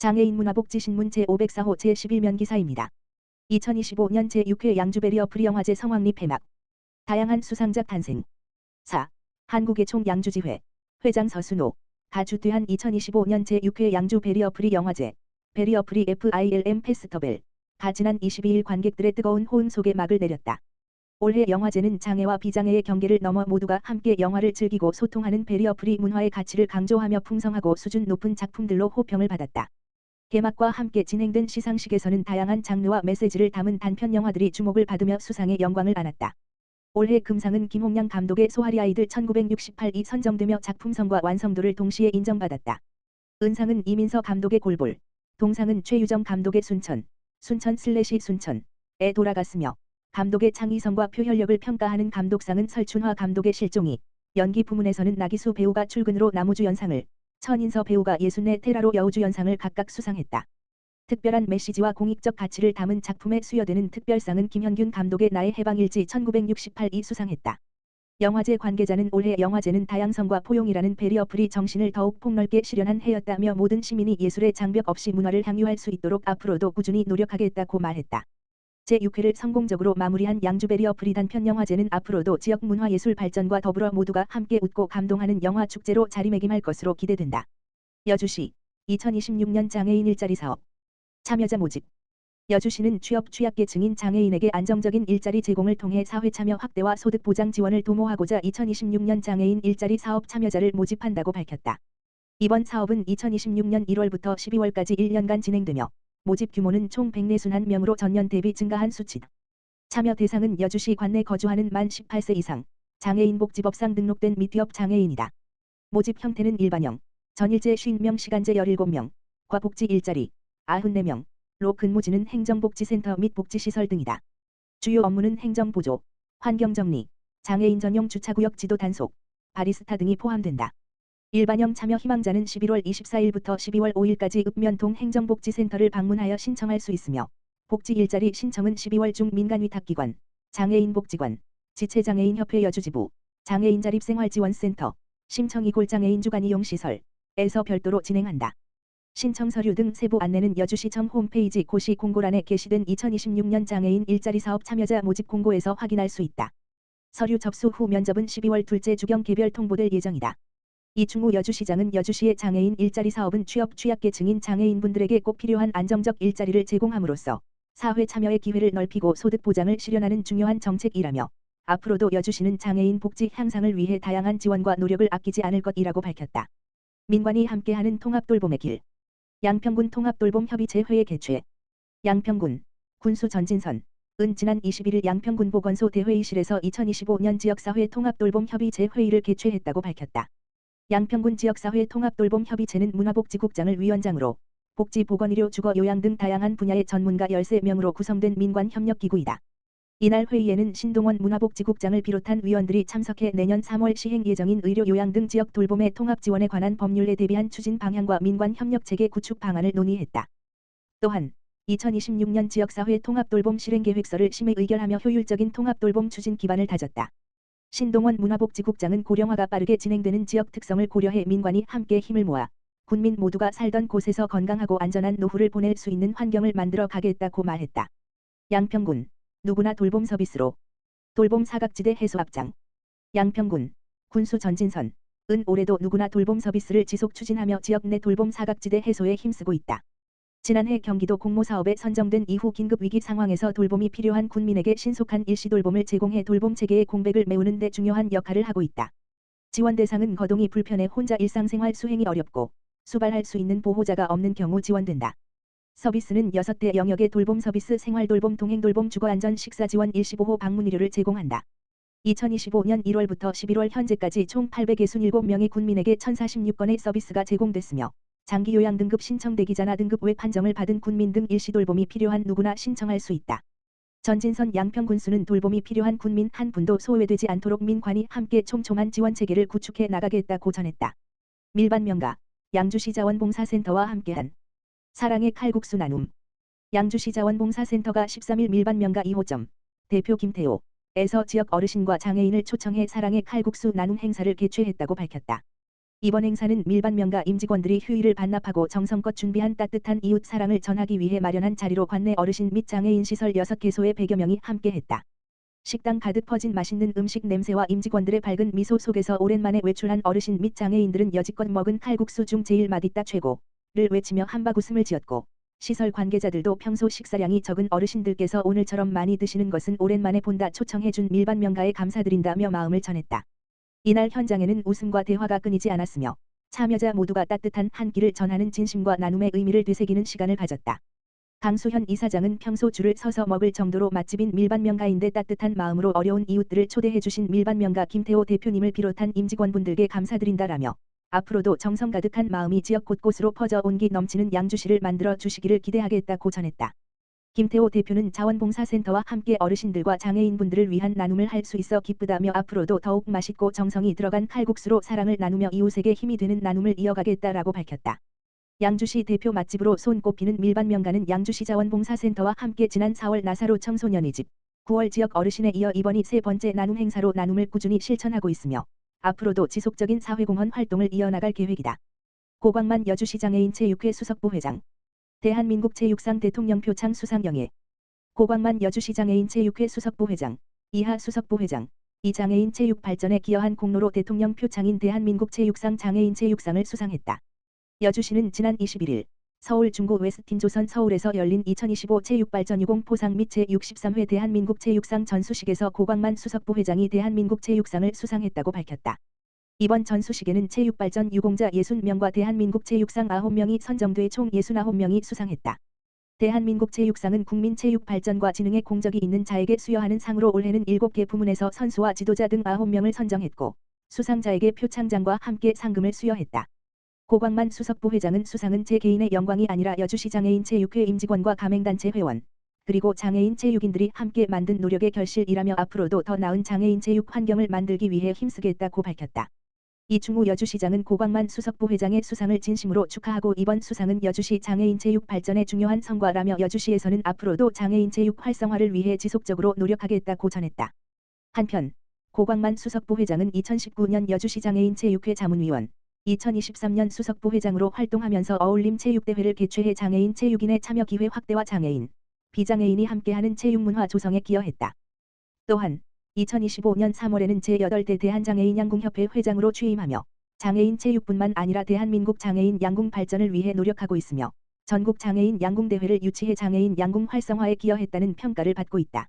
장애인 문화복지신문 제504호 제11면 기사입니다. 2025년 제6회 양주베리어프리 영화제 성황리 폐막. 다양한 수상작 탄생. 4. 한국의 총 양주지회. 회장 서순호. 가주퇴한 2025년 제6회 양주 베리어프리 영화제. 베리어프리 FILM 페스터벨. 가 지난 22일 관객들의 뜨거운 호응 속에 막을 내렸다. 올해 영화제는 장애와 비장애의 경계를 넘어 모두가 함께 영화를 즐기고 소통하는 베리어프리 문화의 가치를 강조하며 풍성하고 수준 높은 작품들로 호평을 받았다. 개막과 함께 진행된 시상식에서는 다양한 장르와 메시지를 담은 단편 영화들이 주목을 받으며 수상의 영광을 안았다. 올해 금상은 김홍량 감독의 소아리 아이들 1968이 선정되며 작품성과 완성도를 동시에 인정받았다. 은상은 이민서 감독의 골볼, 동상은 최유정 감독의 순천에 돌아갔으며 감독의 창의성과 표현력을 평가하는 감독상은 설춘화 감독의 실종이, 연기 부문에서는 나기수 배우가 출근으로 나무주연상을, 천인서 배우가 예순내 테라로 여우주연상을 각각 수상했다. 특별한 메시지와 공익적 가치를 담은 작품에 수여되는 특별상은 김현균 감독의 나의 해방일지 1968이 수상했다. 영화제 관계자는 올해 영화제는 다양성과 포용이라는 베리어프리 정신을 더욱 폭넓게 실현한 해였다며 모든 시민이 예술의 장벽 없이 문화를 향유할 수 있도록 앞으로도 꾸준히 노력하겠다고 말했다. 제6회를 성공적으로 마무리한 양주 베리어프리 단편 영화제는 앞으로도 지역 문화예술 발전과 더불어 모두가 함께 웃고 감동하는 영화 축제로 자리매김할 것으로 기대된다. 여주시 2026년 장애인 일자리 사업 참여자 모집. 여주시는 취약계층인 장애인에게 안정적인 일자리 제공을 통해 사회 참여 확대와 소득 보장 지원을 도모하고자 2026년 장애인 일자리 사업 참여자를 모집한다고 밝혔다. 이번 사업은 2026년 1월부터 12월까지 1년간 진행되며 모집 규모는 총 141명으로 전년 대비 증가한 수치다. 참여 대상은 여주시 관내 거주하는 만 18세 이상 장애인복지법상 등록된 미취업 장애인이다. 모집 형태는 일반형, 전일제 50명 시간제 17명, 과복지 일자리 94명로 근무지는 행정복지센터 및 복지시설 등이다. 주요 업무는 행정보조, 환경정리, 장애인 전용 주차구역 지도 단속, 바리스타 등이 포함된다. 일반형 참여 희망자는 11월 24일부터 12월 5일까지 읍면동 행정복지센터를 방문하여 신청할 수 있으며 복지 일자리 신청은 12월 중 민간위탁기관, 장애인복지관, 지체장애인협회 여주지부, 장애인자립생활지원센터, 심청이골장애인 주간이용시설에서 별도로 진행한다. 신청 서류 등 세부 안내는 여주시청 홈페이지 고시 공고란에 게시된 2026년 장애인 일자리 사업 참여자 모집 공고에서 확인할 수 있다. 서류 접수 후 면접은 12월 둘째 주경 개별 통보될 예정이다. 이충우 여주시장은 여주시의 장애인 일자리 사업은 취약계층인 장애인분들에게 꼭 필요한 안정적 일자리를 제공함으로써 사회 참여의 기회를 넓히고 소득 보장을 실현하는 중요한 정책이라며 앞으로도 여주시는 장애인 복지 향상을 위해 다양한 지원과 노력을 아끼지 않을 것이라고 밝혔다. 민관이 함께하는 통합돌봄의 길. 양평군 통합돌봄협의체 회의 개최. 양평군 군수 전진선 은 지난 21일 양평군 보건소 대회의실에서 2025년 지역사회 통합돌봄협의체 회의를 개최했다고 밝혔다. 양평군 지역사회 통합돌봄협의체는 문화복지국장을 위원장으로 복지, 보건의료, 주거, 요양 등 다양한 분야의 전문가 13명으로 구성된 민관협력기구이다. 이날 회의에는 신동원 문화복지국장을 비롯한 위원들이 참석해 내년 3월 시행 예정인 의료, 요양 등 지역 돌봄의 통합 지원에 관한 법률에 대비한 추진 방향과 민관협력체계 구축 방안을 논의했다. 또한 2026년 지역사회 통합돌봄 실행계획서를 심의 의결하며 효율적인 통합돌봄 추진 기반을 다졌다. 신동원 문화복지국장은 고령화가 빠르게 진행되는 지역 특성을 고려해 민관이 함께 힘을 모아 군민 모두가 살던 곳에서 건강하고 안전한 노후를 보낼 수 있는 환경을 만들어 가겠다고 말했다. 양평군 누구나 돌봄 서비스로 돌봄 사각지대 해소 앞장. 양평군 군수 전진선 은 올해도 누구나 돌봄 서비스를 지속 추진하며 지역 내 돌봄 사각지대 해소에 힘쓰고 있다. 지난해 경기도 공모사업에 선정된 이후 긴급 위기 상황에서 돌봄이 필요한 군민에게 신속한 일시 돌봄을 제공해 돌봄 체계의 공백을 메우는 데 중요한 역할을 하고 있다. 지원 대상은 거동이 불편해 혼자 일상생활 수행이 어렵고 수발할 수 있는 보호자가 없는 경우 지원된다. 서비스는 6대 영역의 돌봄 서비스, 생활돌봄, 동행돌봄, 주거안전, 식사지원, 일시보호, 방문의료를 제공한다. 2025년 1월부터 11월 현재까지 총 867명의 군민에게 1046건의 서비스가 제공됐으며 장기요양 등급 신청 대기자나 등급 외 판정을 받은 군민 등 일시돌봄이 필요한 누구나 신청할 수 있다. 전진선 양평군수는 돌봄이 필요한 군민 한 분도 소외되지 않도록 민관이 함께 촘촘한 지원체계를 구축해 나가겠다고 전했다. 밀반명가 양주시 자원봉사센터와 함께한 사랑의 칼국수 나눔. 양주시 자원봉사센터가 13일 밀반명가 2호점 대표 김태호에서 지역 어르신과 장애인을 초청해 사랑의 칼국수 나눔 행사를 개최했다고 밝혔다. 이번 행사는 밀반명가 임직원들이 휴일을 반납하고 정성껏 준비한 따뜻한 이웃 사랑을 전하기 위해 마련한 자리로 관내 어르신 및 장애인 시설 6개소의 100여 명이 함께했다. 식당 가득 퍼진 맛있는 음식 냄새와 임직원들의 밝은 미소 속에서 오랜만에 외출한 어르신 및 장애인들은 여지껏 먹은 칼국수 중 제일 맛있다 최고를 외치며 한박 웃음을 지었고, 시설 관계자들도 평소 식사량이 적은 어르신들께서 오늘처럼 많이 드시는 것은 오랜만에 본다 초청해준 밀반명가에 감사드린다며 마음을 전했다. 이날 현장에는 웃음과 대화가 끊이지 않았으며 참여자 모두가 따뜻한 한 끼를 전하는 진심과 나눔의 의미를 되새기는 시간을 가졌다. 강수현 이사장은 평소 줄을 서서 먹을 정도로 맛집인 밀반명가인데 따뜻한 마음으로 어려운 이웃들을 초대해주신 밀반명가 김태호 대표님을 비롯한 임직원분들께 감사드린다라며 앞으로도 정성 가득한 마음이 지역 곳곳으로 퍼져 온기 넘치는 양주시를 만들어 주시기를 기대하겠다고 전했다. 김태호 대표는 자원봉사센터와 함께 어르신들과 장애인분들을 위한 나눔을 할 수 있어 기쁘다며 앞으로도 더욱 맛있고 정성이 들어간 칼국수로 사랑을 나누며 이웃에게 힘이 되는 나눔을 이어가겠다라고 밝혔다. 양주시 대표 맛집으로 손꼽히는 밀반명가는 양주시 자원봉사센터와 함께 지난 4월 나사로 청소년의 집, 9월 지역 어르신에 이어 이번이 세 번째 나눔 행사로 나눔을 꾸준히 실천하고 있으며 앞으로도 지속적인 사회공헌 활동을 이어나갈 계획이다. 고광만 여주시 장애인 체육회 수석부 회장, 대한민국 체육상 대통령 표창 수상영예, 고광만 여주시 장애인 체육회 수석부 회장, 이하 수석부 회장, 이 장애인 체육 발전에 기여한 공로로 대통령 표창인 대한민국 체육상 장애인 체육상을 수상했다. 여주시는 지난 21일 서울 중구 웨스틴조선 서울에서 열린 2025 체육발전 유공 포상 및 제63회 대한민국 체육상 전수식에서 고광만 수석부 회장이 대한민국 체육상을 수상했다고 밝혔다. 이번 전수식에는 체육발전 유공자 60명과 대한민국 체육상 9명이 선정돼 총 69명이 수상했다. 대한민국 체육상은 국민 체육 발전과 진흥에 공적이 있는 자에게 수여하는 상으로 올해는 7개 부문에서 선수와 지도자 등 9명을 선정했고 수상자에게 표창장과 함께 상금을 수여했다. 고광만 수석부 회장은 수상은 제 개인의 영광이 아니라 여주시 장애인 체육회 임직원과 가맹단체 회원, 그리고 장애인 체육인들이 함께 만든 노력의 결실이라며 앞으로도 더 나은 장애인 체육 환경을 만들기 위해 힘쓰겠다고 밝혔다. 이충우 여주시장은 고광만 수석부 회장의 수상을 진심으로 축하하고 이번 수상은 여주시 장애인 체육 발전의 중요한 성과라며 여주시에서는 앞으로도 장애인 체육 활성화를 위해 지속적으로 노력하겠다고 전했다. 한편 고광만 수석부 회장은 2019년 여주시 장애인 체육회 자문위원, 2023년 수석부 회장으로 활동하면서 어울림 체육대회를 개최해 장애인 체육인의 참여 기회 확대와 장애인, 비장애인이 함께하는 체육문화 조성에 기여했다. 또한 2025년 3월에는 제8대 대한장애인 양궁협회 회장으로 취임하며 장애인 체육뿐만 아니라 대한민국 장애인 양궁 발전을 위해 노력하고 있으며 전국 장애인 양궁대회를 유치해 장애인 양궁 활성화에 기여했다는 평가를 받고 있다.